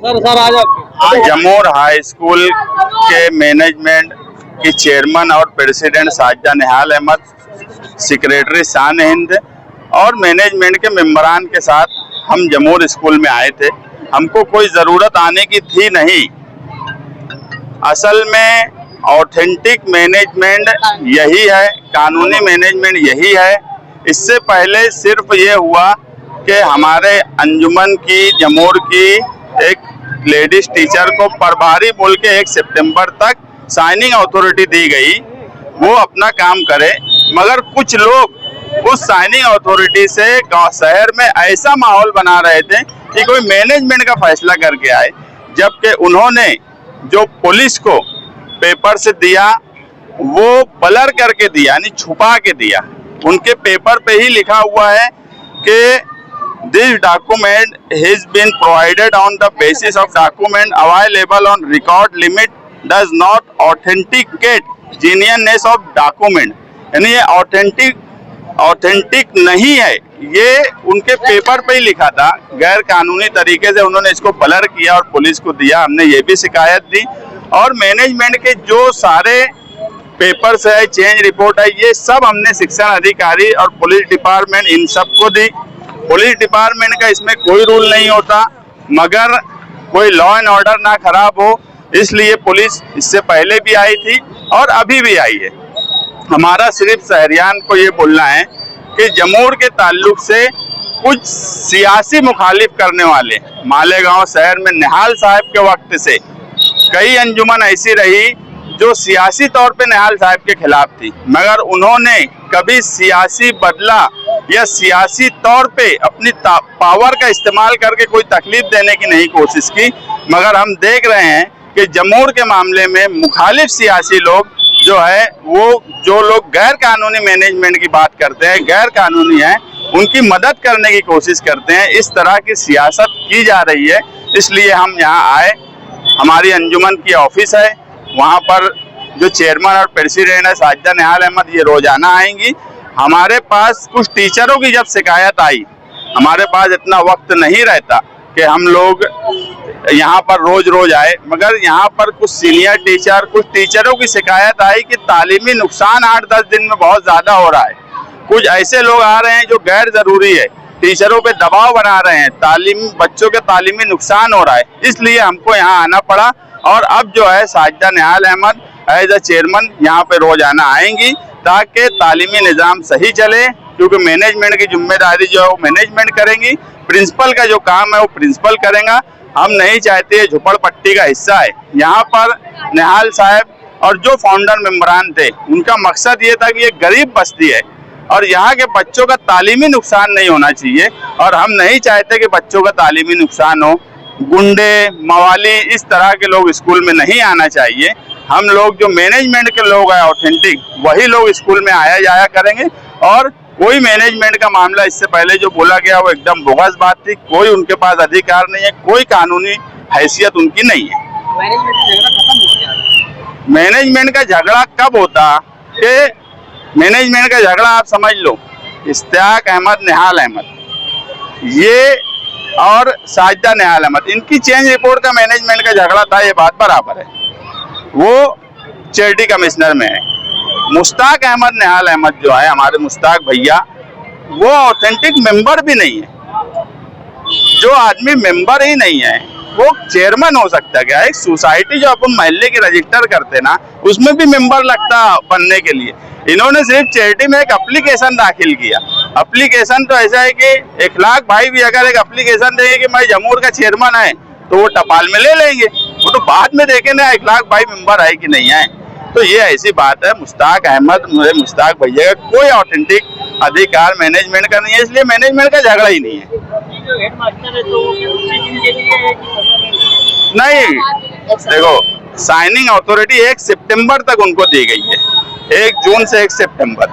Sir आज Jamor high school के management की चेयरमैन और प्रेसिडेंट साजिदा निहाल अहमद, सेक्रेटरी शान हिंद और मैनेजमेंट के मेंबरान के साथ हम जमोर स्कूल में आए थे। हमको कोई ज़रूरत आने की थी नहीं। असल में ऑथेंटिक मैनेजमेंट यही है, कानूनी मैनेजमेंट यही है। इससे पहले सिर्फ ये हुआ कि हमारे अंजुमन की जमोर की एक लेडीज टीचर को प्रभारी बोल के 1 सितंबर तक साइनिंग अथॉरिटी दी गई, वो अपना काम करे। मगर कुछ लोग उस साइनिंग अथॉरिटी से गांव शहर में ऐसा माहौल बना रहे थे कि कोई मैनेजमेंट का फैसला करके आए, जबकि उन्होंने जो पुलिस को पेपर से दिया वो ब्लर करके दिया, यानी छुपा के दिया। उनके पेपर पे ही लिखा हुआ है कि this document has been provided on the basis of document available on record limit does not authenticate genuineness of document। यानी ये ऑथेंटिक नहीं है, ये उनके पेपर पे ही लिखा था। गैर कानूनी तरीके से उन्होंने इसको ब्लर किया और पुलिस को दिया। हमने ये भी शिकायत दी और मैनेजमेंट के जो सारे पेपर्स है, चेंज रिपोर्ट है, ये सब हमने शिक्षा अधिकारी और पुलिस डिपार्टमेंट इन सबको दी। पुलिस डिपार्टमेंट का इसमें कोई रूल नहीं होता, मगर कोई लॉ एंड ऑर्डर ना खराब हो, इसलिए पुलिस इससे पहले भी आई थी और अभी भी आई है। हमारा सिर्फ शहरियान को ये बोलना है कि जमोर के ताल्लुक से कुछ सियासी मुखालिफ करने वाले, मालेगांव शहर में निहाल साहब के वक्त से कई अंजुमन ऐसी रही जो सियासी तौर पे निहाल साहब के खिलाफ थी, मगर उन्होंने कभी सियासी बदला या सियासी तौर पे अपनी पावर का इस्तेमाल करके कोई तकलीफ देने की नहीं कोशिश की। मगर हम देख रहे हैं कि जमोर के मामले में मुखालिफ सियासी लोग जो है, वो जो लोग गैर कानूनी मैनेजमेंट की बात करते हैं, गैर कानूनी है, उनकी मदद करने की कोशिश करते हैं। इस तरह की सियासत की जा रही है, इसलिए हम यहाँ आए। हमारी अंजुमन की ऑफिस है, वहाँ पर जो चेयरमैन और प्रेसिडेंट है साजिदा निहाल अहमद, ये रोजाना आएंगी। हमारे पास कुछ टीचरों की जब शिकायत आई, हमारे पास इतना वक्त नहीं रहता कि हम लोग यहाँ पर रोज रोज आए, मगर यहाँ पर कुछ सीनियर टीचर, कुछ टीचरों की शिकायत आई कि तालीमी नुकसान 8-10 दिन में बहुत ज़्यादा हो रहा है। कुछ ऐसे लोग आ रहे हैं जो गैर ज़रूरी है, टीचरों पे दबाव बना रहे हैं, बच्चों के तालीमी नुकसान हो रहा है, इसलिए हमको यहाँ आना पड़ा। और अब जो है साजिदा निहाल अहमद एज अ चेयरमैन यहाँ पे रोजाना आएंगी ताकि तालीमी निज़ाम सही चले, क्योंकि मैनेजमेंट की जिम्मेदारी जो है वो मैनेजमेंट करेंगी, प्रिंसिपल का जो काम है वो प्रिंसिपल करेगा। हम नहीं चाहते ये झुपड़पट्टी का हिस्सा है। यहाँ पर निहाल साहब और जो फाउंडर मेंबरान थे, उनका मकसद ये था कि ये गरीब बस्ती है और यहाँ के बच्चों का तालीमी नुकसान नहीं होना चाहिए, और हम नहीं चाहते कि बच्चों का तालीमी नुकसान हो। गुंडे, मवाली, इस तरह के लोग स्कूल में नहीं आना चाहिए। हम लोग जो मैनेजमेंट के लोग हैं ऑथेंटिक, वही लोग स्कूल में आया जाया करेंगे। और कोई मैनेजमेंट का मामला इससे पहले जो बोला गया वो एकदम बोगस बात थी। कोई उनके पास अधिकार नहीं है, कोई कानूनी हैसियत उनकी नहीं है। मैनेजमेंट का झगड़ा कब होता कि मैनेजमेंट का झगड़ा आप समझ लो, इश्तियाक अहमद, निहाल अहमद, ये और साजिदा निहाल अहमद, इनकी चेंज रिपोर्ट का मैनेजमेंट का झगड़ा था, ये बात बराबर है। वो चैरिटी कमिश्नर में है। मुश्ताक अहमद निहाल अहमद जो है, हमारे मुश्ताक भैया, वो ऑथेंटिक मेंबर भी नहीं है। जो आदमी मेंबर ही नहीं है वो चेयरमैन हो सकता है क्या? एक सोसाइटी जो अपन महल्ले की रजिस्टर करते ना, उसमें भी मेंबर लगता बनने के लिए। इन्होंने सिर्फ चैरिटी में एक एप्लीकेशन दाखिल किया। एप्लीकेशन तो ऐसा है कि इखलाक भाई भी अगर एक एप्लीकेशन देंगे कि मैं जमूर का चेयरमैन है, तो वो टपाल में ले लेंगे, वो तो बाद में देखें ना इखलाक भाई मेंबर है कि नहीं है। तो ये ऐसी बात है। मुश्ताक अहमद, मुझे मुश्ताक भैया का कोई ऑथेंटिक अधिकार मैनेजमेंट का नहीं है, इसलिए मैनेजमेंट का झगड़ा ही नहीं है। नहीं, देखो साइनिंग अथॉरिटी 1 सितंबर तक उनको दी गई है, 1 जून से 1 सितंबर।